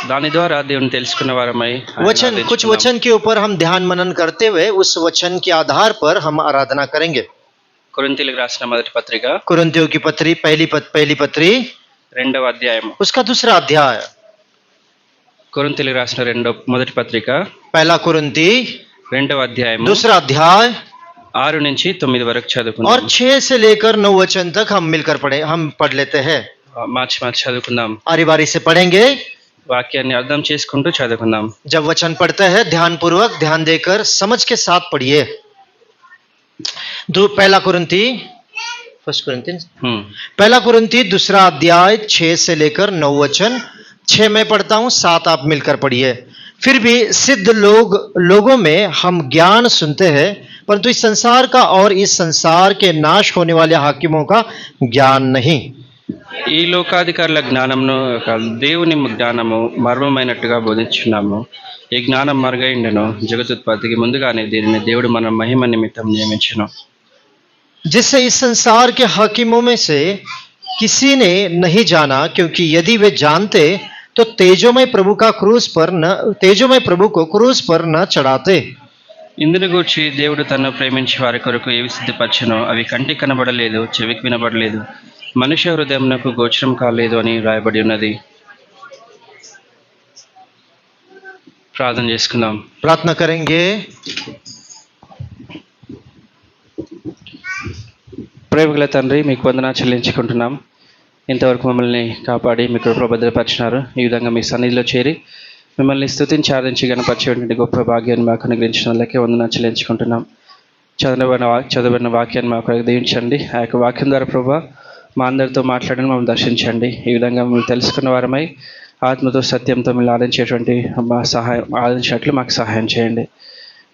దాని ద్వారా దేవుని తెలుసుకున్న వారమై ఆయన वचन कुछ ఆరాధించుకుందాం. वचन के ऊपर हम ध्यान मनन करते हुए उस वचन के आधार पर हम आराधना करेंगे। కొరింథీయులకు రాసిన మొదటి పత్రిక कुरिन्थियों की पत्री पहली पत्री 2వ అధ్యాయం. उसका दूसरा अध्याय। కొరింథీయులకు రాసిన మొదటి పత్రిక पहला कुरिन्थी 2వ అధ్యాయం दूसरा अध्याय 6 నుంచి 9 వరకు और చదువుకుందాం. 6 से लेकर 9 वचन तक हम मिलकर पढ़ लेते हैं। మార్చి చదువుకుందాం. बारी बारी से पढ़ेंगे। వాక్యాన్ని అర్థం చేసుకుంటూ చదువుకుందాం. जब वचन पढ़ते हैं ध्यान पूर्वक ध्यान देकर समझ के साथ पढ़िए। पहला कुरिन्थी पहला कुरिन्थी दूसरा अध्याय 6 से लेकर 9 वचन। 6 मैं पढ़ता हूं, 7 आप मिलकर पढ़िए। फिर भी सिद्ध लोगों में हम ज्ञान सुनते हैं, परंतु इस संसार का और इस संसार के नाश होने वाले हाकिमों का ज्ञान नहीं। ఈ లోకాధికారుల జ్ఞానమును దేవుని జ్ఞానము మర్మమైనట్టుగా బోధించున్నాము. ఈ జ్ఞానం మరుగైండెను, జగతుత్పత్తికి ముందుగానే దీనిని దేవుడు మన మహిమ నిమిత్తం నియమించును. जिससे इस संसार के हाकिमों में से किसी ने नहीं जाना, क्योंकि यदि वे जानते तो तेजोमय प्रभु को क्रूस पर न चढ़ाते। ఇందును గూర్చి దేవుడు తను ప్రేమించి వారి కొరకు ఏవి సిద్ధపరచునో అవి కంటికి కనబడలేదు, చెవికి వినబడలేదు, మనుష్య హృదయమునకు గోచరం కాలేదు అని రాయబడి ఉన్నది. ప్రార్థన చేసుకుందాం. प्रार्थना करेंगे। ప్రేమగల తండ్రి, మీకు వందనా చెల్లించుకుంటున్నాం. ఇంతవరకు మమ్మల్ని కాపాడి మీ కృపలో భద్రపరిచినారు. ఈ విధంగా మీ సన్నిధిలో చేరి మిమ్మల్ని స్తుతించి ఆరాధించి గణపరిచేటువంటి గొప్ప భాగ్యాన్ని మాకు అనుగ్రహించిన వాళ్ళకే వందనా చెల్లించుకుంటున్నాం. చదవబడిన వాక్యాన్ని మాకు దీవించండి. ఆ యొక్క వాక్యం ద్వారా ప్రభా మా అందరితో మాట్లాడని మమ్మల్ని దర్శించండి. ఈ విధంగా మిమ్మల్ని తెలుసుకున్న వారమై ఆత్మతో సత్యంతో మిమ్మల్ని ఆరాధించేటువంటి ఆరాధించినట్లు మాకు సహాయం చేయండి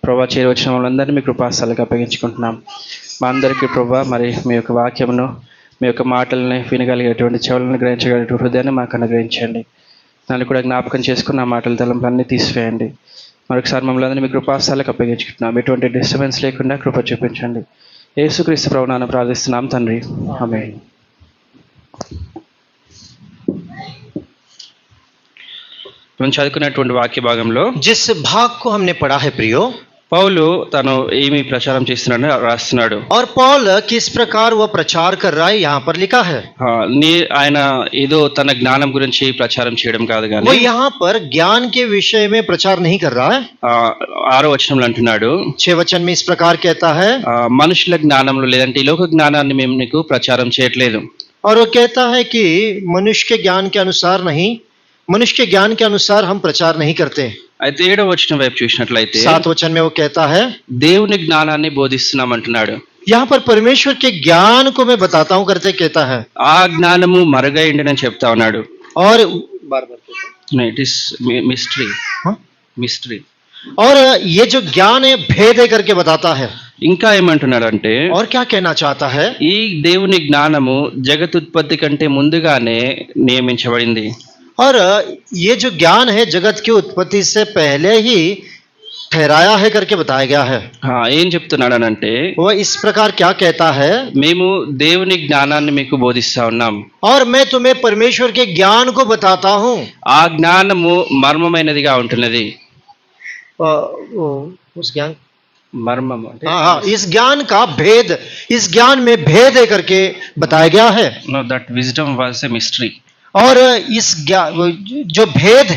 ప్రభా. చేరి వచ్చిన వాళ్ళందరినీ మీ కృపాస్థలకు అప్పగించుకుంటున్నాం. మా అందరికీ ప్రభా మరి మీ యొక్క వాక్యమును, మీ యొక్క మాటలని వినగలిగేటువంటి చెవులను గ్రహించగలిగే హృదయాన్ని మాకు అనుగ్రహించండి. దాన్ని కూడా జ్ఞాపకం చేసుకున్న మాటల తలంపులన్నీ తీసివేయండి. మరొకసారి మమ్మల్ని అందరినీ మీ కృపాస్థలకు అప్పగించుకుంటున్నాం. ఎటువంటి డిస్టర్బెన్స్ లేకుండా కృప చూపించండి. యేసుక్రీస్తు ప్రభువునామమున ప్రార్థిస్తున్నాం తండ్రి, ఆమేన్. మనం చదువుకున్నటువంటి వాక్య భాగంలో जिस भाग को हमने पढ़ा है प्रियो, పౌలు తను ఏమి ప్రచారం చేస్తున్నాడని రాస్తున్నాడు. और पौल किस प्रकार वह प्रचार कर रहा है यहाँ पर लिखा है। ఆయన ఏదో తన జ్ఞానం గురించి ప్రచారం చేయడం కాదు కానీ वो यहाँ पर ज्ञान के विषय में प्रचार नहीं कर रहा है। 6వ వచనంలో అంటున్నాడు, 6 वचन में इस प्रकार कहता है, మనుషుల జ్ఞానంలో లేదంటే ఈ లోక జ్ఞానాన్ని మేము నీకు ప్రచారం చేయట్లేదు. और वो कहता है कि मनुष्य के ज्ञान के अनुसार नहीं, मनुष्य के ज्ञान के अनुसार हम प्रचार नहीं करते। అయితే 7వ వచనం వైపు చూసినట్లయితే 7 वचन में वो कहता है, దేవుని జ్ఞానాన్ని బోధిస్తున్నాం అంటున్నాడు. यहाँ पर परमेश्वर के ज्ञान को मैं बताता हूँ करते कहता है, ఆ జ్ఞానము మరుగైండని చెప్తా ఉన్నాడు. और ఇట్ ఇస్ మిస్టరీ. మిస్టరీ और ये जो ज्ञान है भेद है करके बताता है। ఇంకా ఏమంటున్నాడంటే, और क्या कहना चाहता है, ఈ దేవుని జ్ఞానము జగతుత్పత్తి కంటే ముందుగానే నియమించబడింది. और ये जो ज्ञान है जगत की उत्पत्ति से पहले ही ठहराया है करके बताया गया है। ఏం చెప్తున్నాడనంటే, वह इस प्रकार क्या कहता है, మేము దేవుని జ్ఞానాన్ని మీకు బోధిస్తా ఉన్నాం. और मैं तुम्हें परमेश्वर के ज्ञान को बताता हूँ। ఆ జ్ఞానము మర్మమైనదిగా ఉంటున్నది. उस ज्ञान మర్మము అంటే हाँ, इस ज्ञान का भेद, इस ज्ञान में भेद है करके बताया गया है। Know that wisdom was a mystery. और इस ज्ञान जो भेद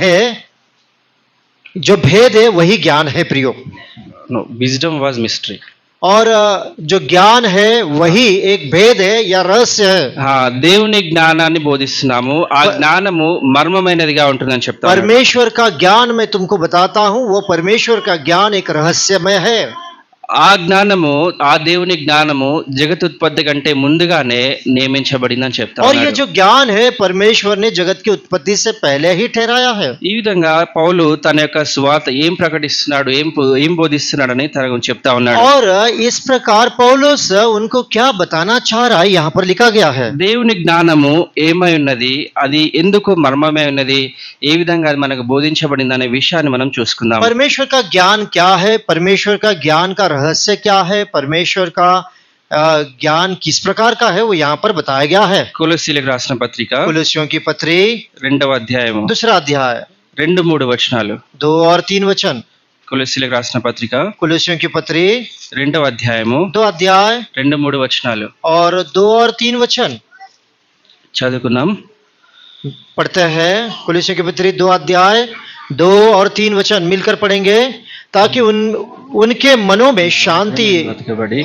है वही ज्ञान है प्रियो। No wisdom was mystery. और जो ज्ञान है वही एक भेद है या रहस्य है। దేవుని జ్ఞానాన్ని బోధిస్తున్నాము. ఆ జ్ఞానము మర్మమైనదిగా ఉంటుందని చెప్తాను. परमेश्वर का ज्ञान मैं तुमको बताता हूँ, वो परमेश्वर का ज्ञान एक रहस्यमय है। ఆ జ్ఞానము, ఆ దేవుని జ్ఞానము జగతుత్పత్తి కంటే ముందుగానే నియమించబడిందని చెప్తాను. और ये जो ज्ञान है परमेश्वर ने जगत की उत्पत्ति से पहले ही ठहराया है। ఈ విధంగా పౌలు తన యొక్క సువార్త ఏం ప్రకటిస్తున్నాడు, ఏం బోధిస్తున్నాడని తన గురించి చెప్తా ఉన్నాడు. और इस प्रकार पौलुस उनको क्या बताना चाह रहा है यहाँ पर लिखा गया है। దేవుని జ్ఞానము ఏమై ఉన్నది, అది ఎందుకు మర్మమై ఉన్నది, ఏ విధంగా అది మనకు బోధించబడింది అనే విషయాన్ని మనం చూసుకుందాం. परमेश्वर का ज्ञान क्या है, परमेश्वर का ज्ञान का रहस्य क्या है, परमेश्वर का ज्ञान किस प्रकार का है वो यहाँ पर बताया गया है। కొలొస్సీలకు రాసిన పత్రిక कुलुस्सियों की पत्री 2వ అధ్యాయము दूसरा अध्याय 2-3 వచనాలు. 2 और 3 वचन। కొలొస్సీలకు రాసిన పత్రిక कुलुस्सियों की पत्री 2వ అధ్యాయము 2 अध्याय 2-3 వచనాలు और 2 और 3 वचन చదువుకుందాం. पढ़ते हैं। कुलुस्सियों की पत्री 2 अध्याय 2 और 3 वचन मिलकर पढ़ेंगे ताकि उनके मनों में शांति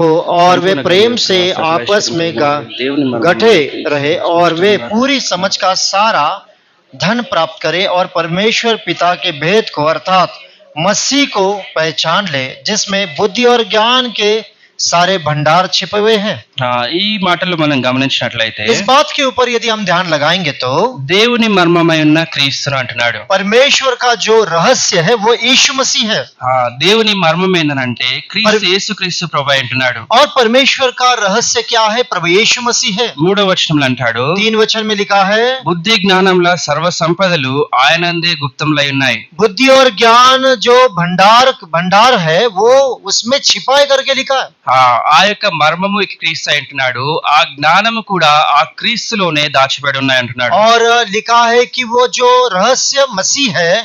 हो और वे प्रेम से आपस में गठे रहे और वे पूरी समझ का सारा धन प्राप्त करे और परमेश्वर पिता के भेद को अर्थात मसीह को पहचान ले जिसमें बुद्धि और ज्ञान के सारे भंडार छिपे हुए हैं। ఈ మాటలు మనం గమనించినట్లయితే इस बात के ऊपर यदि हम ध्यान लगाएंगे तो దేవుని మర్మమై ఉన్న క్రీస్తును అంటున్నాడు. परमेश्वर का जो रहस्य है वो यीशु मसीह है। దేవుని మర్మం ఏంటంటే యేసుక్రీస్తు ప్రభువు అంటున్నాడు. और परमेश्वर का रहस्य क्या है? प्रभु यीशु मसीह है। 3వ వచనంలో అంటాడు 3 वचन में लिखा है బుద్ధి జ్ఞానంల సర్వ సంపదలు ఆయనందే గుప్తంలై ఉన్నాయి. बुद्धि और ज्ञान जो भंडार है वो उसमें छिपाए करके लिखा है। ఆ యొక్క మర్మము క్రీస్తు అంటున్నాడు. ఆ జ్ఞానము కూడా ఆ క్రీస్తులోనే దాచిపెట్టి ఉన్నాయి అంటున్నాడు. और लिखा है कि वो जो रहस्य मसीह है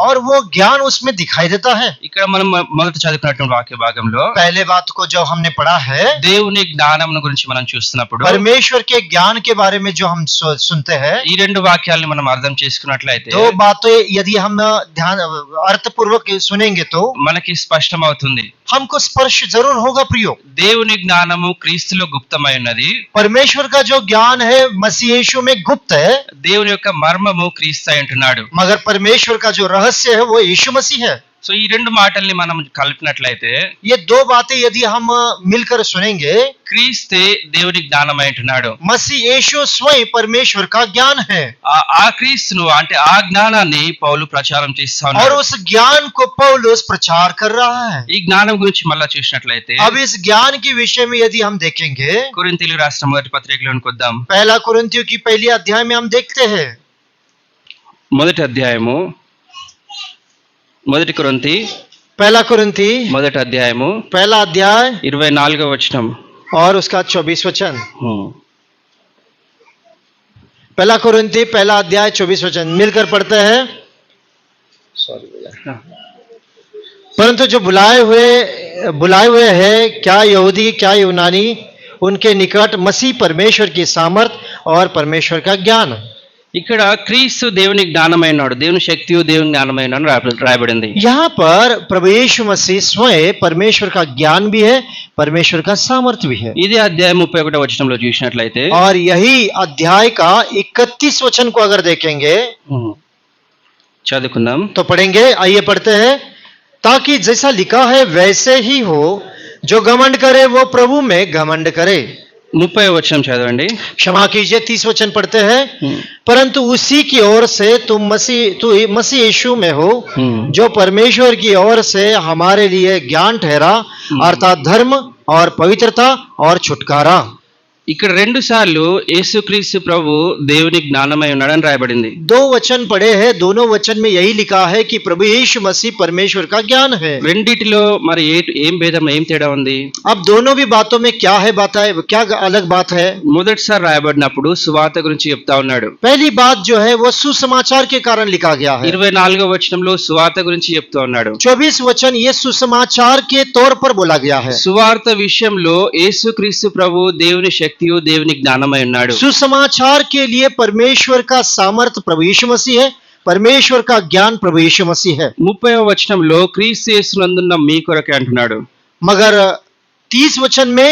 और वो ज्ञान उसमें दिखाई देता है। ఇక్కడ మనం మొదట చదువుకున్నటువంటి వాక్య భాగంలో पहले बात को जो हमने पढ़ा है దేవుని జ్ఞానమును గురించి మనం చూస్తున్నప్పుడు परमेश्वर के ज्ञान के बारे में जो हम सुनते हैं ఈ రెండు వాక్యాలను మనం అర్థం చేసుకున్నట్లయితే दो बातें यदि हम ध्यान अर्थपूर्वक सुनेंगे तो మనకి స్పష్టమవుతుంది. हमको स्पर्श जरूर होगा प्रियो। దేవుని జ్ఞానము క్రీస్తులో గుప్తమై ఉన్నది. परमेश्वर का जो ज्ञान है मसीह यीशु में गुप्त है దేవుని యొక్క మర్మము క్రీస్తు అంటున్నాడు. मगर परमेश्वर का जो रहस्य है वो यीशु मसीह है। సో ఈ రెండు మాటల్ని మనం కలిపినట్లయితే ये दो बातें यदि हम मिलकर सुनेंगे క్రీస్తే దేవుని జ్ఞానమై అంటున్నాడు. मसीह यीशु स्वयं परमेश्वर का ज्ञान है। ఆ క్రీస్తును అంటే ఆ జ్ఞానాన్ని పౌలు ప్రచారం చేస్తా और ఉన్నాడు. उस ज्ञान को पौलुस प्रचार कर रहा है। ఈ జ్ఞానం గురించి మళ్ళా చూసినట్లయితే अब इस ज्ञान के विषय में यदि हम देखेंगे కొరింథీయులకు రాసిన మొదటి పత్రికలోనికి వద్దాం. पहला कुरिन्थियों की पहली अध्याय में हम देखते हैं మొదటి అధ్యాయము 1 కొరింథీ पहला कुरिन्थी మొదటి అధ్యాయము पहला अध्याय 24వ వచనం. और उसका 24 वचन। पहला कुरिन्थी पहला अध्याय 24 वचन मिलकर पढ़ते हैं। परंतु जो बुलाए हुए हैं क्या यहूदी क्या यूनानी उनके निकट मसीह परमेश्वर की सामर्थ और परमेश्वर का ज्ञान। ఇక్కడ క్రీస్తు దేవుని జ్ఞానమైనాడు, దేవుని శక్తియు దేవుని జ్ఞానమైనాడు రాయబడింది. यहाँ पर प्रभु यीशु मसीह स्वयं परमेश्वर का ज्ञान भी है, परमेश्वर का सामर्थ्य भी है। ఇది అధ్యాయం 31వ వచనంలో చూసినట్లయితే और यही अध्याय का 31 वचन को अगर देखेंगे చదువుకుందాం. तो पढ़ेंगे। आइए पढ़ते हैं। ताकि जैसा लिखा है वैसे ही हो, जो घमंड करे वो प्रभु में घमंड करे। 30వ వచనం చదవండి. क्षमा कीजिए 30 वचन पढ़ते हैं। परंतु उसी की ओर से तुम मसीह यीशु में हो जो परमेश्वर की ओर से हमारे लिए ज्ञान ठहरा अर्थात धर्म और पवित्रता और छुटकारा। ఇక్కడ రెండు సార్లు యేసుక్రీస్తు ప్రభు దేవుని జ్ఞానమై ఉన్నాడని రాయబడింది. 2 वचन पढ़े हैं, दोनों वचन में यही लिखा है कि प्रभु यीशु मसीह परमेश्वर का ज्ञान है। రెండిటిలో మరి ఏం భేదం ఏం తేడా ఉంది? अब दोनों भी बातों में क्या है बात है, क्या अलग बात है? మొదటిసారి రాయబడినప్పుడు సువార్త గురించి చెప్తా ఉన్నాడు. पहली बात जो है वो सुसमाचार के कारण लिखा गया है। 24వ వచనంలో సువార్త గురించి చెప్తా ఉన్నాడు. 24 वचन ये सुसमाचार के तौर पर बोला गया है। సువార్త విషయంలో యేసుక్రీస్తు ప్రభు దేవుని శక్తియు దేవుని జ్ఞానమై ఉన్నాడు. सुसमाचार के लिए परमेश्वर का सामर्थ्य प्रभु यीशु मसीह है, परमेश्वर का ज्ञान प्रभु यीशु मसीह है। 30వ వచనంలో క్రీస్తు యేసునందున్న మీ కొరకే అంటున్నాడు. मगर 30 वचन में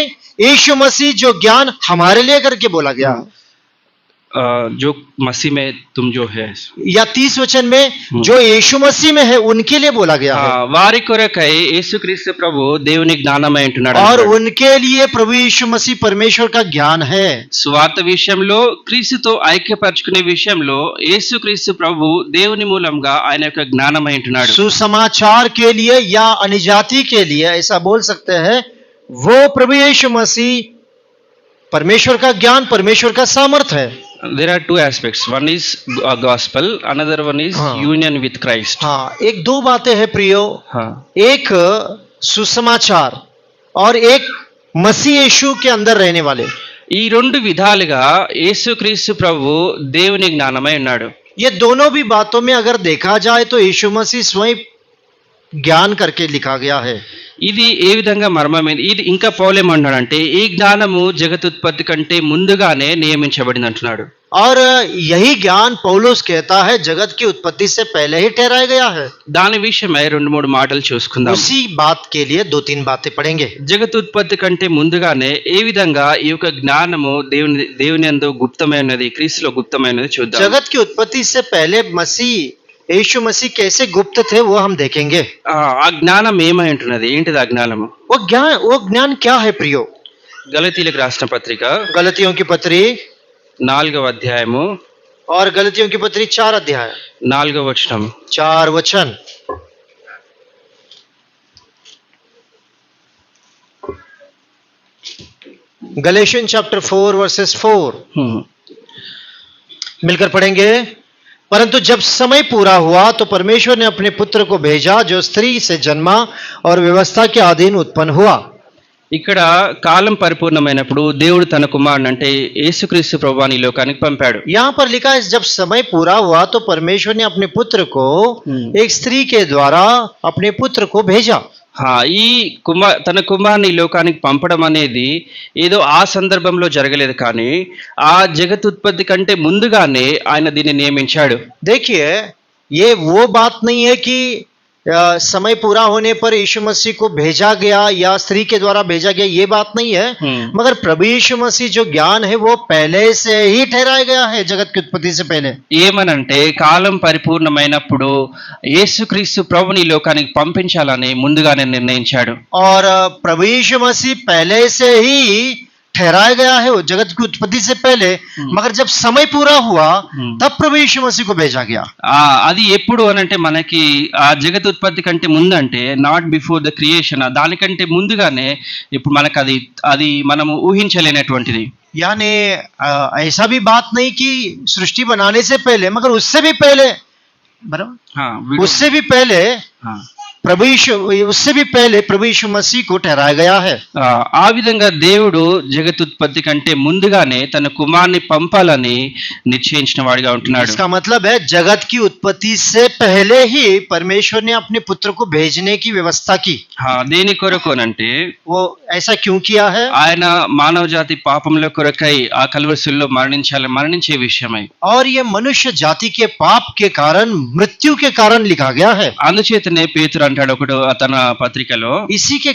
यीशु मसीह जो ज्ञान हमारे लिए करके बोला गया है। जो मसीह में तुम जो है, या 30 वचन में जो यीशु मसीह में है उनके लिए बोला गया है। వారి కొరకై యేసుక్రీస్తు ప్రభు దేవుని జ్ఞానమై ఉంటున్నాడు. और उनके लिए प्रभु यीशु मसीह परमेश्वर का ज्ञान है। సువార్త విషయంలో క్రీస్తుతో ఐక్యపరచుకునే విషయంలో యేసుక్రీస్తు ప్రభు దేవుని మూలంగా ఆయన యొక్క జ్ఞానమై ఉంటున్నాడు. सुसमाचार के लिए या अन्यजाति के लिए ऐसा बोल सकते हैं, वो प्रभु यीशु मसीह परमेश्वर का ज्ञान परमेश्वर का सामर्थ्य है। There are two aspects. One is gospel, another one is union with Christ. हाँ, एक दो बातें हैं प्रियो। हाँ, एक सुसमाचार और एक मसीह यीशु के अंदर रहने वाले। ఈ రెండు విధాలుగా యేసుక్రీస్తు ప్రభు దేవుని జ్ఞానమై ఉన్నాడు. ये दोनों भी बातों में अगर देखा जाए तो यीशु मसीह स्वयं ज्ञान करके लिखा गया है। ఇది ఏ విధంగా మర్మమైంది, ఇది ఇంకా పౌలేమంటున్నాడంటే ఈ జ్ఞానము జగతుత్పత్తి కంటే ముందుగానే నియమించబడింది అంటున్నాడు. और यही ज्ञान पौलुस कहता है जगत की उत्पत्ति से पहले ही ठहराया गया है। దాని విషయమై రెండు మూడు మాటలు చూసుకుందాం. उसी बात के लिए दो तीन बातें पढ़ेंगे। జగతుత్పత్తి కంటే ముందుగానే ఏ విధంగా ఈ యొక్క జ్ఞానము దేవుని యందు గుప్తమై ఉన్నది, క్రీస్తులో గుప్తమై ఉన్నది చూద్దాం. जगत की उत्पत्ति से पहले मसीह यीशु मसीह कैसे गुप्त थे वो हम देखेंगे। ఆ జ్ఞానం ఏమై ఉంటున్నది, ఏంటిది ఆ జ్ఞానము? वो ज्ञान क्या है प्रियो? గలతీలకు రాసిన పత్రిక गलतियों की पत्री 4వ అధ్యాయము और गलतियों की पत्री 4 अध्याय 4వ వచనం. 4 वचन। गलेशियन चैप्टर 4 वर्सेस 4 హ్మ్. मिलकर पढ़ेंगे। परंतु जब समय पूरा हुआ तो परमेश्वर ने अपने पुत्र को भेजा जो स्त्री से जन्मा और व्यवस्था के अधीन उत्पन्न हुआ। ఇక్కడ కాలం పరిపూర్ణమైనప్పుడు దేవుడు తన కుమారుని అంటే యేసుక్రీస్తు ప్రభువాని ఈ లోకానికి పంపాడు. यहाँ पर लिखा है जब समय पूरा हुआ तो परमेश्वर ने अपने पुत्र को एक स्त्री के द्वारा अपने पुत्र को भेजा। ఈ తన కుమారుని ఈ లోకానికి పంపడం అనేది ఏదో ఆ సందర్భంలో జరగలేదు, కానీ ఆ జగతుత్పత్తి కంటే ముందుగానే ఆయన దీన్ని నియమించాడు. देखिए ये वो बात नहीं है कि समय पूरा होने पर यीशु मसीह को भेजा गया या स्त्री के द्वारा भेजा गया, ये बात नहीं है। मगर प्रभु यीशु मसीह जो ज्ञान है वो पहले से ही ठहराया गया है जगत की उत्पत्ति से पहले। ఏమనంటే కాలం పరిపూర్ణమైనప్పుడు యేసుక్రీస్తు ప్రభుని ఈ లోకానికి పంపించాలని ముందుగానే నిర్ణయించాడు. और प्रभु यीशु मसीह पहले से ही ठहराया गया है वो जगत की उत्पत्ति से पहले। मगर जब समय पूरा हुआ तब प्रभु यीशु मसीह को भेजा गया। అది ఎప్పుడు అనంటే మనకి ఆ జగత్ ఉత్పత్తి కంటే ముందంటే నాట్ బిఫోర్ ద క్రియేషన్, దానికంటే ముందుగానే ఇప్పుడు మనకు అది మనము ఊహించలేనటువంటిది. यानी ऐसा भी बात नहीं कि सृष्टि बनाने से पहले, मगर उससे भी पहले, बराबर उससे भी पहले प्रभु यीशु उससे भी पहले प्रभु यीशु मसीह को ठहराया गया है। ఆ విధంగా దేవుడు జగతుత్పత్తి కంటే ముందుగానే తన కుమారుని పంపాలని నిశ్చయించిన వాడిగా ఉంటున్నాడు. इसका मतलब है जगत की उत्पत्ति से पहले ही परमेश्वर ने अपने पुत्र को भेजने की व्यवस्था की। దేని కొరకు అనంటే वो ऐसा क्यों किया है? ఆయన మానవ జాతి పాపంలో కొరకై ఆ కల్వరిశిలువలో మరణించే విషయమై और ये मनुष्य जाति के पाप के कारण मृत्यु के कारण लिखा गया है। అందుచేతనే పేతురు అంటాడు ఒకడు తన పత్రికలో, इसी के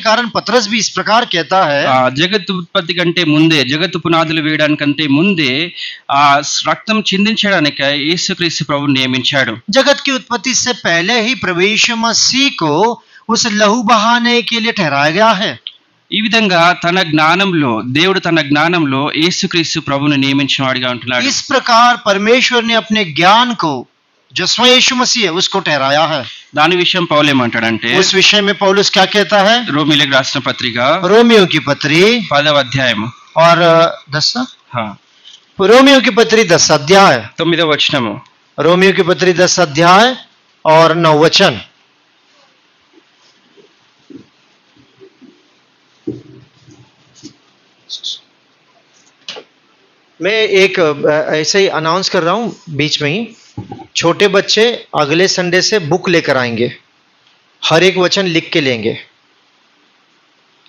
कारण पतरस भी इस प्रकार कहता है। జగత్ ఉత్పత్తి కంటే ముందే, జగత్తు పునాదులు వేయడానికంటే ముందే ఆ రక్తం చిందించడానికి యేసుక్రీస్తు ప్రభువు నియమించాడు. जगत की उत्पत्ति से पहले ही प्रभु यीशु मसीह को उस लहू बहाने के लिए ठहराया गया है। ఈ విధంగా దేవుడు తన జ్ఞానంలో యేసుక్రీస్తు ప్రభువును నియమించిన వాడిగా ఉంటున్నాడు. इस प्रकार परमेश्वर ने अपने ज्ञान को जो स्वयं यीशु मसीह है उसको ठहराया है। దాని విషయం పౌలు ఏమంటాడంటే, उस विषय में पौलुस क्या कहता है? రోమీయులకు రాసిన పత్రిక रोमियो की पत्री 10వ అధ్యాయము और 10 रोमियो की पत्री 10 अध्याय 9వ వచనము. रोमियो की पत्री 10 अध्याय और 9 वचन। मैं एक ऐसे ही अनाउंस कर रहा हूं बीच में ही, छोटे बच्चे अगले संडे से बुक लेकर आएंगे, हर एक वचन लिख के लेंगे।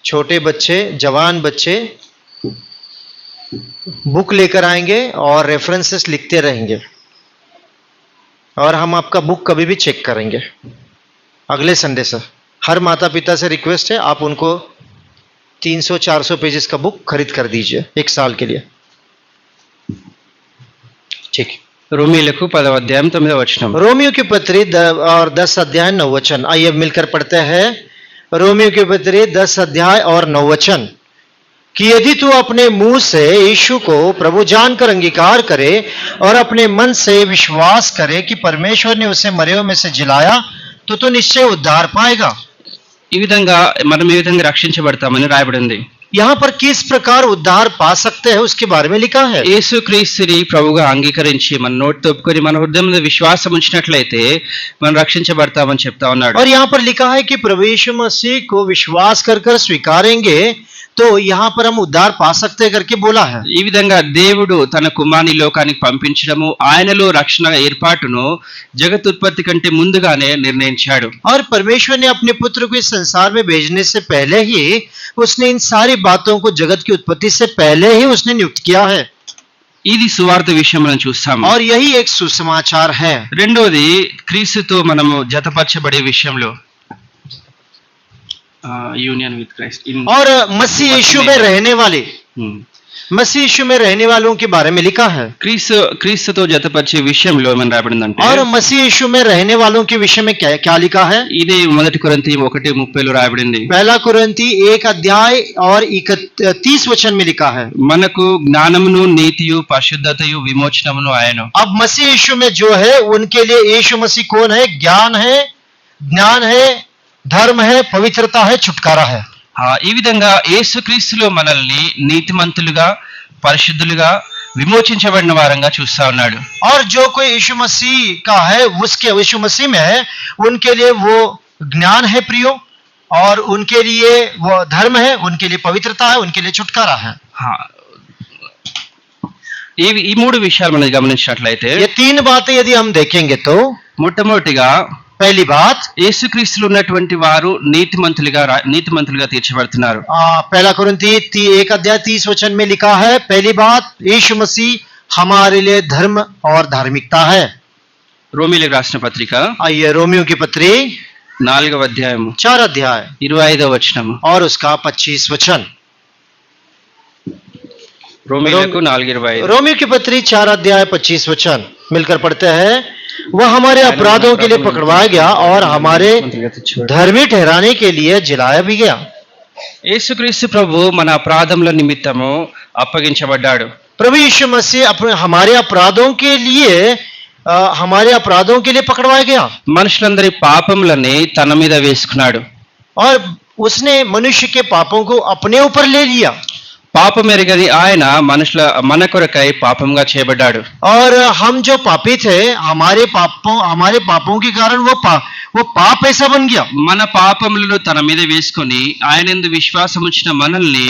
छोटे बच्चे, जवान बच्चे बुक लेकर आएंगे और रेफरेंसेस लिखते रहेंगे और हम आपका बुक कभी भी चेक करेंगे अगले संडे से। हर माता पिता से रिक्वेस्ट है आप उनको 300-400 पेजेस का बुक खरीद कर दीजिए एक साल के लिए, ठीक। రోమీయులకు 10వ అధ్యాయం 9వ వచనం. रोमियो की पत्री और 10 अध्याय 9 वचन। आइए मिलकर पढ़ते हैं रोमियो की पत्री 10 अध्याय और 9 वचन कि यदि तू अपने मुंह से यीशु को प्रभु जानकर अंगीकार करे और अपने मन से विश्वास करे कि परमेश्वर ने उसे मरे में से जिलाया तो निश्चय उद्धार पाएगा। ఈ విధంగా మనం ఏ విధంగా రక్షించబడతామని రాయబడింది. यहाँ पर किस प्रकार उद्धार पा सकते हैं उसके बारे में लिखा है। యేసుక్రీస్తుని ప్రభువుగా అంగీకరించి మన నోటితో ఒప్పుకొని మన హృదయంలో విశ్వాసం ఉంచినట్లయితే మనం రక్షించబడతామని చెప్తా ఉన్నాడు. और यहाँ पर लिखा है कि प्रभु यीशु मसीह को विश्वास कर कर स्वीकारेंगे तो यहाँ पर हम उद्धार पा सकते हैं करके बोला है। ఈ విధంగా దేవుడు తన కుమారుని లోకానికి పంపించడము ఆయనలో రక్షణ ఏర్పాటును జగతుత్పత్తి కంటే ముందుగానే నిర్ణయించాడు. और परमेश्वर ने अपने पुत्र को इस संसार में भेजने से पहले ही उसने इन सारी बातों को जगत की उत्पत्ति से पहले ही उसने नियुक्त किया है। ఇది సువార్త విషయం మనం చూస్తాము. और यही एक सुसमाचार है। రెండోది క్రీస్తుతో మనము జతపరచబడే విషయంలో యూనియన్ విత్ క్రైస్ట్ और मसीह यीशु में रहने वाले मसीह यीशु में रहने वालों के बारे में लिखा है। క్రీస్తుతో జతపరిచే విషయంలో ఏమని రాబడిందంటే और मसीह यीशु में रहने वालों के विषय में क्या क्या लिखा है। ఇది మొదటి కొరింథీ 1:30 రాయబడింది. पहला कुरिन्थी 1 अध्याय और 31 वचन में लिखा है। మనకు జ్ఞానమును నీతియు పరిశుద్ధతయు విమోచనమును ఆయను. अब मसीह यीशु में जो है उनके लिए यीशु मसीह कौन है? ज्ञान है, ज्ञान है, धर्म है, पवित्रता है, छुटकारा है। ఈ విధంగా యేసుక్రీస్తులో మనల్ని నీతిమంతులుగా పరిశుద్ధులుగా విమోచించబడిన వారంగా చూస్తా ఉన్నాడు. और जो कोई यीशु मसीह का है उसके यीशु मसीह में है उनके लिए वो ज्ञान है प्रियो, और उनके लिए वो धर्म है, उनके लिए पवित्रता है, उनके लिए छुटकारा है। ఈ మూడు విషయాలు మనం గమనించినట్లయితే ये तीन बातें यदि हम देखेंगे तो మొట్టమొదటిగా पहली बात యేసుక్రీస్తులో ఉన్నటువంటి వారు నీతిమంతులుగా తీర్చబడుతున్నారు. पहला कुरिन्थी 1 अध्याय 30 वचन में लिखा है। पहली बात यीशु मसीह हमारे लिए धर्म और धार्मिकता है। రోమీయులకు రాసిన పత్రిక आइए रोमियो की पत्री 4వ అధ్యాయము 4 अध्याय 25వ వచనము और उसका 25 वचन। రోమీయులకు 4:25. रोमियो की पत्री 4 अध्याय 25 वचन मिलकर पढ़ते हैं। वह हमारे अपराधों के लिए पकड़वाया गया और हमारे धर्मी ठहराने के लिए जिलाया भी गया। యేసుక్రీస్తు ప్రభు మన అపరాధముల నిమిత్తము అప్పగించబడ్డాడు. प्रभु यीशु मसीह अपने हमारे अपराधों के लिए पकड़वाया गया। మనుషులందరి పాపములని తన మీద వేసుకున్నాడు. और उसने मनुष्य के पापों को अपने ऊपर ले लिया। పాపం ఎరగని ఆయన మన కొరకై పాపంగా చేయబడ్డాడు. और हम जो पापी थे हमारे पापों के कारण वो पाप ऐसा बन गया। మన పాపములను తన మీద వేసుకొని ఆయనందు విశ్వాసం ఉంచిన మనల్ని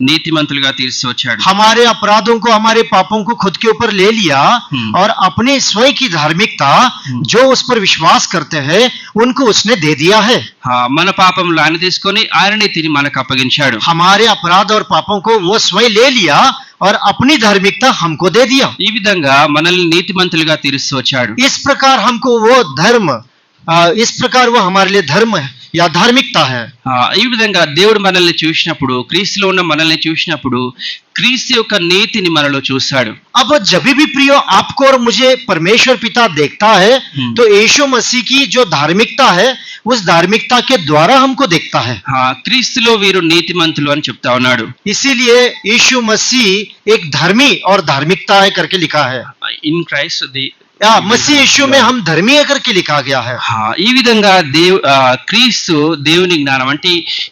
నీతిమంతులుగా తీర్చివచ్చాడు. हमारे अपराधों को हमारे पापों को खुद के ऊपर ले लिया और अपने स्वयं की धार्मिकता जो उस पर विश्वास करते हैं उनको उसने दे दिया है। మన పాపములు ఆయన తీసుకొని ఆయన నీతిని మనకు అప్పగించాడు. हमारे अपराध और पापों को वो स्वयं ले लिया और अपनी धार्मिकता हमको दे दिया। ఈ విధంగా మనల్ని నీతిమంతులుగా తీర్చివచ్చాడు. इस प्रकार हमको वो धर्म इस प्रकार वो हमारे लिए धर्म है या धार्मिकता है। ఈ విధంగా దేవుడు మనల్ని చూసినప్పుడు క్రీస్తులో ఉన్న మనల్ని చూసినప్పుడు క్రీస్తు యొక్క నీతిని మనలో చూస్తాడు. अब जब भी प्रियो आपको और मुझे परमेश्वर पिता देखता है तो यीशु मसीह की जो धार्मिकता है उस धार्मिकता के द्वारा हमको देखता है। క్రీస్తులో వీరు నీతిమంతులు అని చెప్తా ఉన్నాడు. इसीलिए यीशु मसीह एक धर्मी और धार्मिकता है करके लिखा है। ఇన్ క్రైస్ట్ मसीह यीशु में हम धर्मी है करके लिखा गया है। ఈ విధంగా క్రీస్తు దేవుని జ్ఞానం అంటే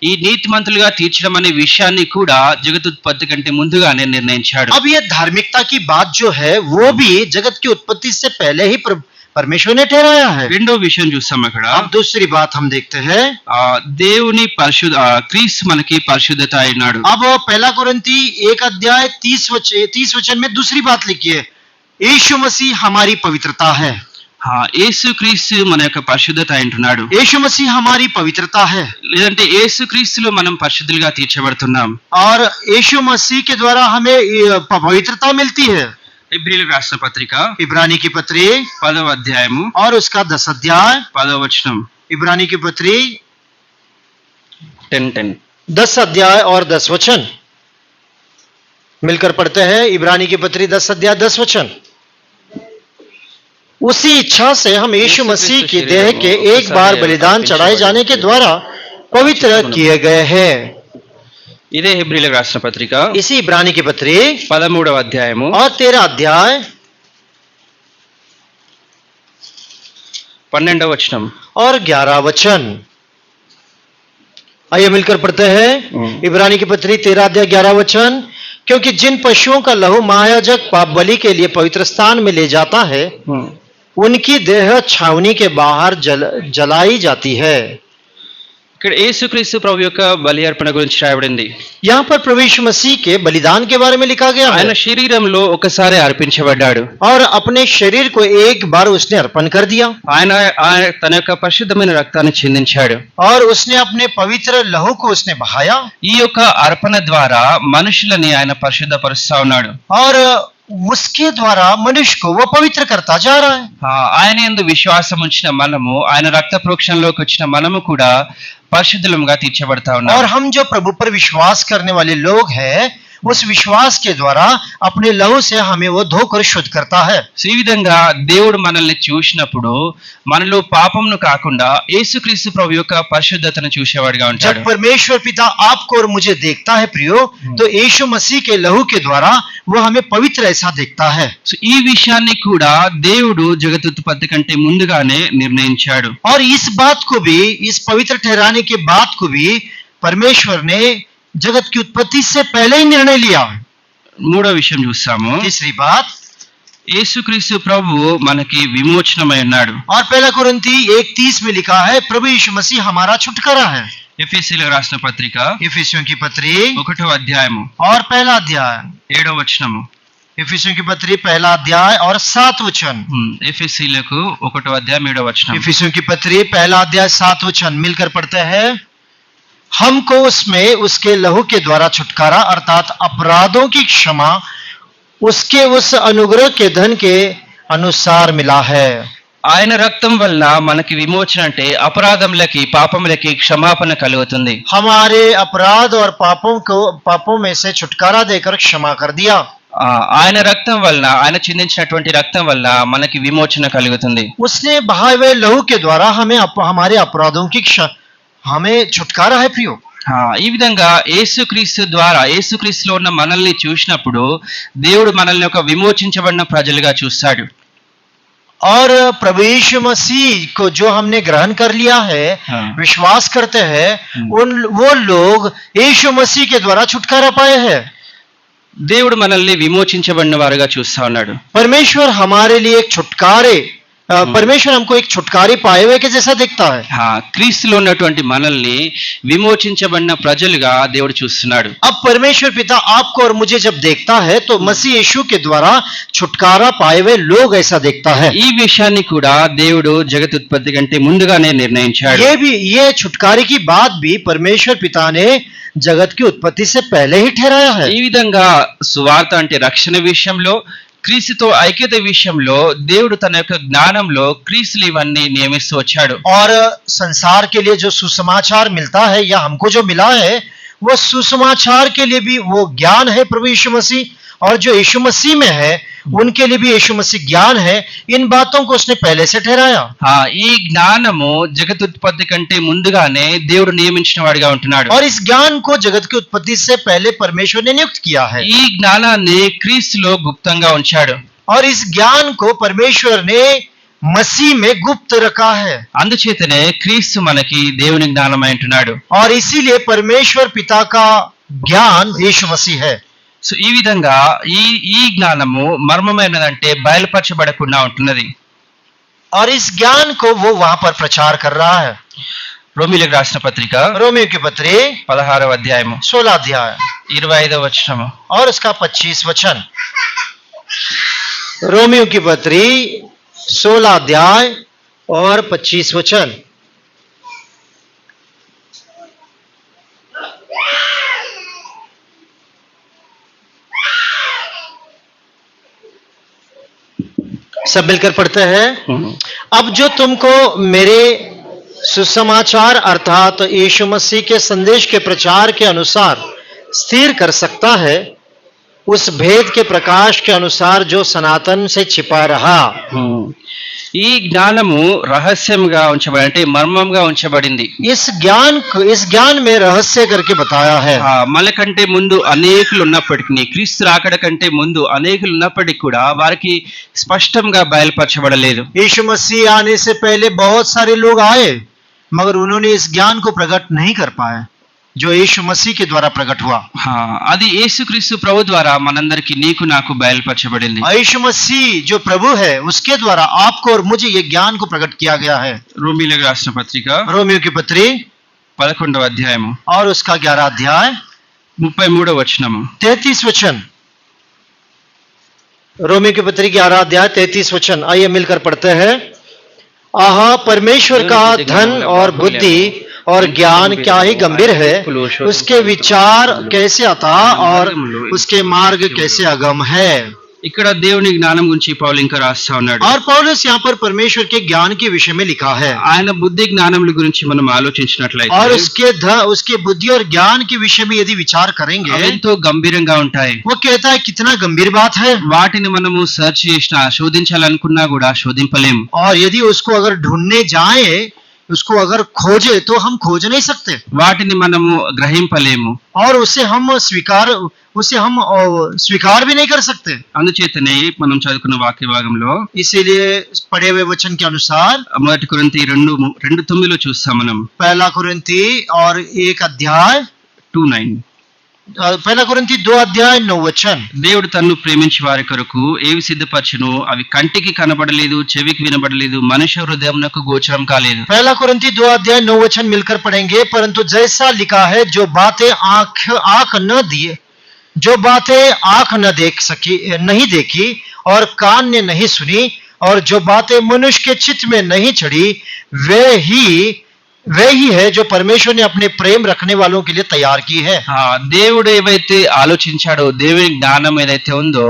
ఈ నీతిమంతులుగా తీర్చడం అనే విషయాన్ని కూడా జగతుత్పత్తి కంటే ముందుగానే నిర్ణయించాడు. अब ये धार्मिकता की बात जो है वो भी जगत की उत्पत्ति से पहले ही परमेश्वर ने ठहराया है। రెండో విషయం చూస్తాం అక్కడ. अब दूसरी बात हम देखते हैं దేవుని క్రీస్తు మనకి పరిశుద్ధత అయినాడు. अब पहला कुरिन्थी 1 अध्याय 30 वचन में दूसरी बात लिखी है। यीशु मसीह हमारी पवित्रता है। యేసుక్రీస్తు మన యొక్క పరిశుద్ధత అంటున్నాడు. यीशु मसीह हमारी पवित्रता है, లేదంటే యేసుక్రీస్తులో మనం పరిశుద్ధులుగా తీర్చబడుతున్నాం. और यीशु मसीह के द्वारा हमें पवित्रता मिलती है। ఇబ్రీయులకు రాసిన పత్రిక इब्रानी की पत्री 10వ అధ్యాయము और उसका 10 अध्याय 10వ వచనం. इब्रानी की पत्री 10:10 10 अध्याय और 10 वचन मिलकर पढ़ते हैं। इब्रानी की पत्री 10 अध्याय 10 वचन। उसी इच्छा से हम यीशु मसीह की देह के एक बार बलिदान चढ़ाए जाने के द्वारा पवित्र किए गए हैं। ఇదే హెబ్రీయులకు రాసిన పత్రిక इसी इब्रानी की पत्री 13వ అధ్యాయము और 13 अध्याय 12వ వచనం और 11 वचन। आइए मिलकर पढ़ते हैं इब्रानी की पत्री 13 अध्याय 11 वचन। क्योंकि जिन पशुओं का लहू महायाजक पाप बलि के लिए पवित्र स्थान में ले जाता है उनकी देह छावनी के बाहर जलाई जाती है। ఇక్కడ యేసుక్రీస్తు ప్రభు యొక్క బలి అర్పణ గురించి రాయబడింది. यहाँ पर प्रभु यीशु मसीह के बलिदान के बारे में लिखा गया ఆయన है శరీరంలో ఒకసారి అర్పించబడ్డాడు. और अपने शरीर को एक बार उसने अर्पण कर दिया ఆయన తన యొక్క పరిశుద్ధమైన రక్తాన్ని చిందించాడు. और उसने अपने पवित्र लहू को उसने बहाया ఈ యొక్క అర్పణ ద్వారా మనుషులని ఆయన పరిశుద్ధపరుస్తా ఉన్నాడు. और उसके द्वारा मनुष्य को वो पवित्र करता जा रहा है। ఆయన యందు విశ్వాసం ఉంచిన మనము, ఆయన రక్త ప్రోక్షణలోకి వచ్చిన మనము కూడా పరిశుద్ధులుగా తీర్చబడతా ఉన్నాం. और हम जो प्रभु पर विश्वास करने वाले लोग हैं उस विश्वास के द्वारा अपने लहू से हमें वो धोकर शुद्ध करता है। ఈ విధంగా దేవుడు మనల్ని చూసినప్పుడు మనలో పాపంను కాకుండా యేసుక్రీస్తు ప్రభు యొక్క పరిశుద్ధతను చూసేవాడిగా ఉంటాడు. जब परमेश्वर पिता आपको और मुझे देखता है प्रियो तो यीशु मसीह के लहू के द्वारा वो हमें पवित्र ऐसा देखता है। సో ఈ విషయాన్ని కూడా దేవుడు జగదుత్పత్తి కంటే ముందుగానే నిర్ణయించాడు. और इस बात को भी, इस पवित्र ठहराने के बात को भी परमेश्वर ने जगत की उत्पत्ति से पहले ही निर्णय लिया। మూడో విషయం చూస్తాము. तीसरी बात, యేసుక్రీస్తు ప్రభు మనకి విమోచనమై ఉన్నాడు. और पहला कुरिन्थी 1:30 में लिखा है प्रभु यीशु मसीह हमारा छुटकारा है। ఎఫెసీయులకు రాసిన పత్రిక इफिसियों की पत्री 1వ అధ్యాయము और पहला अध्याय, 7వ వచనము. इफिसियों की पत्री पहला अध्याय और 7 वचन। ఎఫెసీయులకు 1వ అధ్యాయం 7వ వచనం. इफिसियों की पत्री पहला अध्याय 7 वचन मिलकर पढ़ते हैं। हमको उसमें उसके लहू के द्वारा छुटकारा अर्थात अपराधों की क्षमा उसके उस अनुग्रह के धन के अनुसार मिला है। ఆయన రక్తం వలన మనకి విమోచన అంటే అపరాధములకి పాపములకి క్షమాపణ కలుగుతుంది. हमारे अपराध और पापों में से छुटकारा देकर क्षमा कर दिया। ఆయన రక్తం వలన, ఆయన చిందించినటువంటి రక్తం వలన మనకి విమోచన కలుగుతుంది. उसने बहाए हुए लहू के द्वारा हमारे अपराधों की हमें छुटकारा है प्रियो। ఈ విధంగా యేసుక్రీస్తు ద్వారా, యేసుక్రీస్తులో ఉన్న మనల్ని చూసినప్పుడు దేవుడు మనల్ని ఒక విమోచించబడిన ప్రజలుగా చూస్తాడు. और प्रभु यीशु मसीह को जो हमने ग्रहण कर लिया है, विश्वास करते हैं, वो लोग यीशु मसीह के द्वारा छुटकारा पाए हैं। దేవుడు మనల్ని విమోచించబడిన వారుగా చూస్తా ఉన్నాడు. परमेश्वर हमारे लिए एक परमेश्वर हमको एक छुटकारे पाए हुए के जैसा दिखता है। క్రీస్తులో ఉన్నటువంటి మనల్ని విమోచించబడిన ప్రజలుగా దేవుడు చూస్తున్నాడు. अब परमेश्वर पिता आपको और मुझे जब देखता है तो मसीह यीशु के द्वारा छुटकारा पाए हुए लोग ऐसा देखता है। ఈ విషయాన్ని కూడా దేవుడు జగదుత్పత్తి కంటే ముందుగానే నిర్ణయించాడు. ये छुटकारे की बात भी परमेश्वर पिता ने जगत की उत्पत्ति से पहले ही ठहराया है। ఈ విధంగా సువార్త అంటే రక్షణ విషయంలో, క్రీస్తుతో ఐక్యత విషయంలో దేవుడు తన యొక్క జ్ఞానంలో క్రీస్తులు ఇవన్నీ నియమిస్తూ వచ్చాడు. और संसार के लिए जो सुसमाचार मिलता है या हमको जो मिला है वो सुसमाचार के लिए भी वो ज्ञान है प्रभु यीशु मसीह, और जो यीशु मसीह में है उनके लिए भी यीशु मसीह ज्ञान है। इन बातों को उसने पहले से ठहराया। ఈ జ్ఞానము జగదుత్పత్తి కంటే ముందుగానే దేవుడు నియమించిన వాడిగా ఉంటున్నాడు. और इस ज्ञान को जगत की उत्पत्ति से पहले परमेश्वर ने नियुक्त किया है। ఈ జ్ఞానాన్ని క్రీస్తులో గుప్తంగా ఉంచాడు. और इस ज्ञान को परमेश्वर ने मसीह में गुप्त रखा है। అందుచేతనే క్రీస్తు మనకి దేవుని జ్ఞానమై ఉంటున్నాడు. और इसीलिए परमेश्वर पिता का ज्ञान यीशु मसीह है। సో ఈ విధంగా ఈ జ్ఞానము మర్మమైనదంటే బయలుపరచబడకుండా ఉంటున్నది. और इस ज्ञान को वो वहां पर प्रचार कर रहा है। రోమీయులకు రాసిన పత్రిక रोमियो की पत्री 16వ అధ్యాయము 16 अध्याय 25వ వచనము. और उसका 25 वचन। रोमियो की पत्री 16 अध्याय और 25 वचन। सब मिलकर पढ़ते हैं। अब जो तुमको मेरे सुसमाचार अर्थात यीशु मसीह के संदेश के प्रचार के अनुसार स्थिर कर सकता है, उस भेद के प्रकाश के अनुसार जो सनातन से छिपा रहा। ఈ జ్ఞానము రహస్యంగా ఉంచబడి అంటే మర్మంగా ఉంచబడింది. इस ज्ञान में रहस्य करके बताया है। మనకంటే ముందు అనేకులు ఉన్నప్పటికీ, క్రీస్తు రాకడ కంటే ముందు అనేకులు ఉన్నప్పటికీ కూడా వారికి స్పష్టంగా బయలుపరచబడలేదు. यीशु मसीह आने से पहले बहुत सारे लोग आए मगर उन्होंने इस ज्ञान को प्रकट नहीं कर पाए। जो यीशु मसीह के द्वारा प्रकट हुआ। అది యేసుక్రీస్తు ప్రభు ద్వారా మనందరికి నీకు నాకు బయలుపరచబడింది. यीशु मसीह जो प्रभु है उसके द्वारा आपको और मुझे ये ज्ञान को प्रकट किया गया है। రోమీయులకు రాసిన పత్రిక रोमियो की पत्री 11వ అధ్యాయము और उसका 11 अध्याय 33వ వచనము 33 वचन। रोमियो की पत्री 11 अध्याय 33 वचन। आइए मिलकर पढ़ते हैं। आहा, परमेश्वर का धन और बुद्धि और ज्ञान क्या ही गंभीर है, उसके विचार कैसे अथाह और उसके मार्ग कैसे अगम है। ఇక్కడ దేవుని జ్ఞానం గురించి పౌలు ఇంకా రాస్తా ఉన్నాడు. और पौलुस यहाँ पर परमेश्वर के ज्ञान के विषय में लिखा है। ఆయన బుద్ధి జ్ఞానముల గురించి మనం ఆలోచించినట్లయితే और उसके बुद्धि और ज्ञान के विषय में यदि विचार करेंगे అవి ఎంతో గంభీరంగా ఉంటాయి. वो कहता है कितना गंभीर बात है। వాటిని మనము సెర్చ్ చేసినా శోధించాలనుకున్నా కూడా శోధింపలేము. और यदि उसको अगर ढूंढने जाए, उसको अगर खोजे तो हम खोज नहीं सकते। వాటిని మనము గ్రహింపలేము. और उसे हम स्वीकार भी नहीं कर सकते। అందుచేతనే మనం చదువుకున్న వాక్య భాగంలో इसीलिए पढ़े हुए वचन के अनुसार 1 కొరింథీ 2:9 చూస్తాం మనం. 1 कुरिन्थी और 1 अध्याय 2:9 1 कुरिन्थी 2 अध्याय 9 वचन। దేవుడు తన్ను ప్రేమించి వారి కొరకు ఏవి సిద్ధపరచును అవి కంటికి కనబడలేదు, చెవికి వినబడలేదు, మనుష్య హృదయమునకు గోచరం కాలేదు. 1 कुरिन्थी 2 अध्याय 9 वचन मिलकर पढ़ेंगे। परंतु जैसा लिखा है, जो बातें आंख न देख सकी, नहीं देखी, और कान ने नहीं सुनी, और जो बातें मनुष्य के चित्त में नहीं चढ़ी, वे ही है जो परमेश्वर ने अपने प्रेम रखने वालों के लिए तैयार की है। దేవుడు ఏవైతే ఆలోచించాడో, దేవుని జ్ఞానం ఏదైతే ఉందో,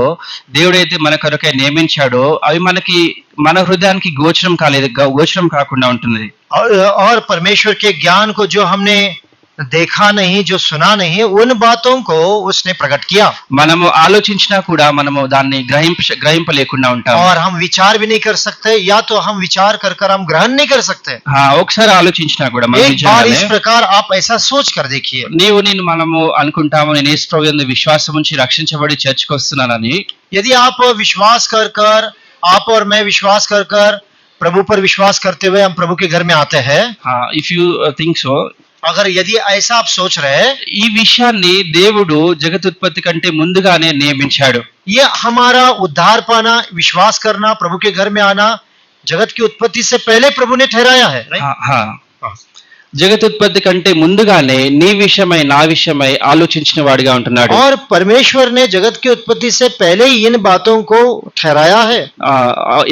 దేవుడైతే మన కొరకై నియమించాడో అవి మనకి మన హృదయానికి గోచరం కాకుండా ఉంటుంది. और परमेश्वर के ज्ञान को जो हमने देखा नहीं, जो सुना नहीं, उन बातों को उसने प्रकट किया। మనము ఆలోచించినా కూడా మనము దాన్ని గ్రహింపలేకుండా ఉంటాం. और हम विचार भी नहीं कर सकते, या तो हम विचार कर हम ग्रहण नहीं कर सकते। ఒకసారి ఆలోచించినా కూడా మనం एक बार इस प्रकार आप ऐसा सोच कर देखिए। నేను మనము అనుకుంటాము నేను యేసు ప్రభు యందు విశ్వాసం ఉంచి రక్షించబడి చర్చికి వస్తున్నానని. यदि आप विश्वास कर आप और मैं विश्वास कर प्रभु पर विश्वास करते हुए हम प्रभु के घर में आते हैं। ఇఫ్ యూ థింక్ సో, अगर यदि ऐसा आप सोच रहे हैं, ఈ విషయాన్ని దేవుడు జగతుత్పత్తి కంటే ముందుగానే నియమించాడు. ये हमारा उद्धार पाना, विश्वास करना, प्रभु के घर में आना जगत की उत्पत्ति से पहले प्रभु ने ठहराया है। జగతుత్పత్తి కంటే ముందుగానే నీ విషయమై నా విషయమై ఆలోచించిన వాడిగా ఉంటున్నాడు. और परमेश्वर ने जगत की उत्पत्ति से पहले ही इन बातों को ठहराया है।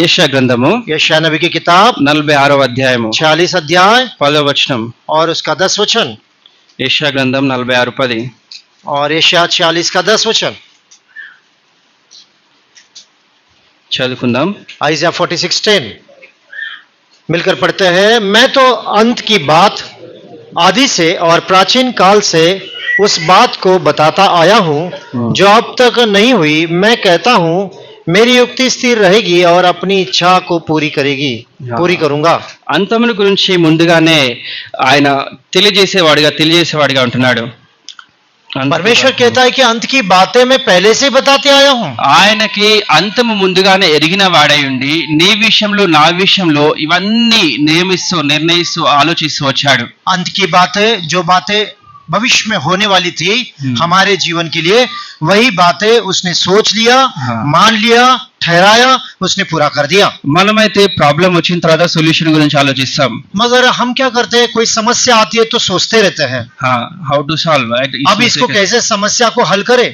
యెషయా గ్రంథము यशायाह नबी की किताब 46వ అధ్యాయము 46 अध्याय 10వ వచనం. और उसका 10 वचन। యెషయా గ్రంథం 46:10. और यशायाह 46 का 10 वचन చదువుకుందాం. आइज़िया 46:10 मिलकर पढ़ते हैं। मैं तो अंत की बात आदि से और प्राचीन काल से उस बात को बताता आया हूं जो अब तक नहीं हुई। मैं कहता हूं, मेरी युक्ति स्थिर रहेगी और अपनी इच्छा को पूरी करूंगा। అంతమును గురించి ముందుగానే ఆయన తెలియజేసేవాడిగా ఉంటున్నాడు. परमेश्वर कहता है कि अंत की बातें मैं पहले से बताते आया हूं। ఆయనకి అంతము ముందుగానే ఎరిగిన వాడై ఉండి నీ విషయంలో నా విషయంలో ఇవన్నీ నిర్ణయిస్తూ ఆలోచిస్తూ వచ్చాడు. अंत की बातें, जो बातें भविष्य में होने वाली थी हमारे जीवन के लिए, वही बातें उसने सोच लिया, मान लिया, ठहराया, उसने पूरा कर दिया। మనమైతే ప్రాబ్లం వచ్చిన తర్వాత సొల్యూషన్ గురించి ఆలోచిస్తాం. मगर हम क्या करते हैं, कोई समस्या आती है तो सोचते रहते हैं హౌ టు సాల్వ్. अब इसको कैसे समस्या को हल करे।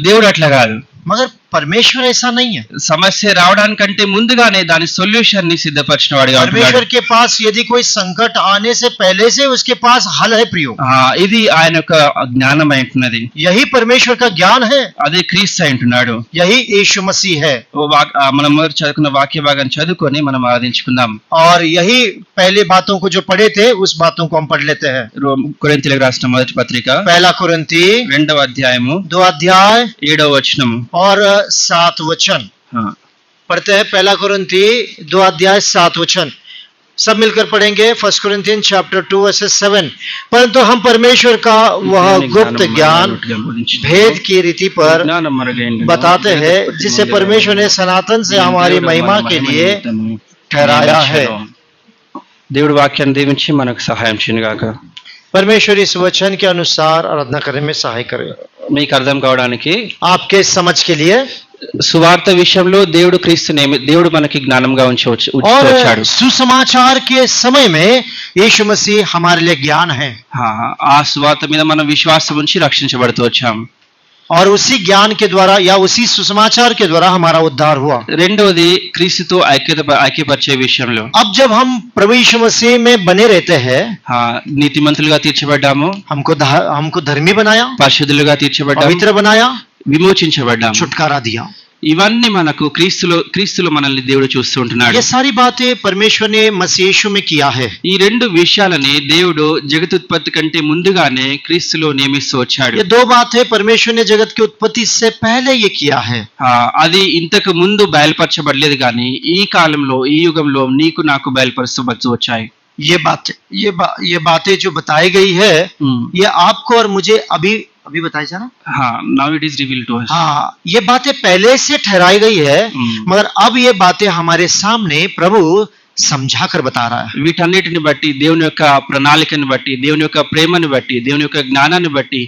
దేవుడు అట్లా కాదు. मगर परमेश्वर ऐसा नहीं है। సమస్య రావడానికంటే ముందుగానే దాని సొల్యూషన్ ని సిద్ధపరిచిన వాడిగా ఉంటాడు. परमेश्वर के पास यदि कोई संकट आने से पहले से उसके पास हल है प्रियो। ఇది ఆయన యొక్క జ్ఞానం అంటున్నది. यही परमेश्वर का ज्ञान है, అదే క్రీస్తు అంటున్నాడు. यही यीशु मसीह है। మనం చదువుకున్న వాక్య భాగాన్ని చదువుకొని మనం ఆరాధించుకుందాం. और यही पहले बातों को जो पढ़े थे उस बातों को हम पढ़ लेते हैं। కొరింథీయులకు రాసిన మొదటి పత్రిక 1 कुरिन्थी 2వ అధ్యాయము 2 अध्याय 7వ వచనము और 7 वचन पढ़ते हैं। 1 कुरिन्थी 2 अध्याय 7 वचन सब मिलकर पढ़ेंगे। 1 Corinthians chapter 2 verses 7। परंतु हम परमेश्वर का वह गुप्त ज्ञान भेद की रीति पर बताते हैं, जिसे परमेश्वर ने सनातन से हमारी महिमा के लिए ठहराया है। దేవుడు వాక్యాన్ని దీవించి మనకు సహాయం చేయనుగాక. परमेश्वर इस वचन के अनुसार आराधना करने में सहाय करे। మీకు అర్థం కావడానికి आपके समझ के लिए సువార్త విషయంలో దేవుడు మనకి జ్ఞానంగా और వచ్చాడు. सुसमाचार के समय में यीशु मसीह हमारे लिए ज्ञान है ఆ సువార్త మీద మనం విశ్వాసం ఉంచి రక్షించబడుతూ వచ్చాం. और उसी ज्ञान के द्वारा या उसी सुसमाचार के द्वारा हमारा उद्धार हुआ। రెండవది క్రీస్తుతో ఐక్యపరిచే విషయంలో अब जब हम प्रभु यीशु मसीह में बने रहते हैं, నీతిమంతులుగా తీర్చబడ్డాము, हमको धर्मी बनाया, పరిశుద్ధులుగా తీర్చబడ్డాము, पवित्र बनाया, విమోచించబడ్డాము. छुटकारा दिया। ఇవన్నీ మనకు క్రీస్తులో మనల్ని దేవుడు చూస్తూ ఉంటున్నాడు. ये सारी बातें परमेश्वर ने मसीह यीशु में किया है। ఈ రెండు విషయాలని దేవుడు జగతుత్పత్తి కంటే ముందుగానే క్రీస్తులో నియమిస్తూ వచ్చాడు. ये दो बातें परमेश्वर ने जगत की उत्पत्ति से पहले ये किया है। అది ఇంతకు ముందు బయలుపరచబడలేదు కానీ ఈ కాలంలో ఈ యుగంలో నీకు నాకు బయలుపరచబడుతూ వచ్చాయి. ये बातें जो बताई गई है, ये आपको और मुझे अभी बताया जा रहा। now it is revealed to us. हाँ, ये बातें पहले से ठहराई गई है, मगर अब ये बातें हमारे सामने प्रभु समझा कर बता रहा है। వీటన్నిటిని బట్టి దేవుని యొక్క ప్రణాళికను బట్టి దేవుని యొక్క ప్రేమను బట్టి దేవుని యొక్క జ్ఞానాన్ని బట్టి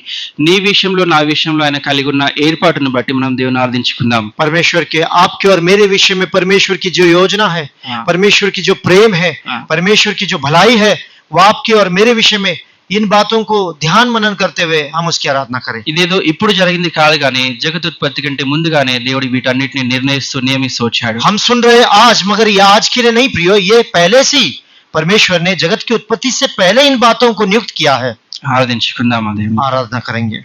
నీ విషయంలో నా విషయంలో ఆయన కలిగి ఉన్న ఏర్పాటును బట్టి మనం దేవుని ఆరాధించుకుందాం. परमेश्वर के आपके और मेरे विषय में परमेश्वर की जो योजना है, परमेश्वर की जो प्रेम है, परमेश्वर की जो भलाई है, वो आपके और मेरे विषय में इन बातों को ध्यान मनन करते हुए हम उसकी आराधना करें। ఇదేదో ఇప్పుడు జరిగింది కాదు కానీ జగతుత్పత్తి కంటే ముందుగానే దేవుడు వీటన్నిటిని నియమిస్తూ వచ్చాడు. हम सुन रहे आज, मगर ये आज के लिए नहीं प्रियो, ये पहले से ही परमेश्वर ने जगत की उत्पत्ति से पहले इन बातों को नियुक्त किया है। ఆరాధించుకుందాం. आराधना करेंगे।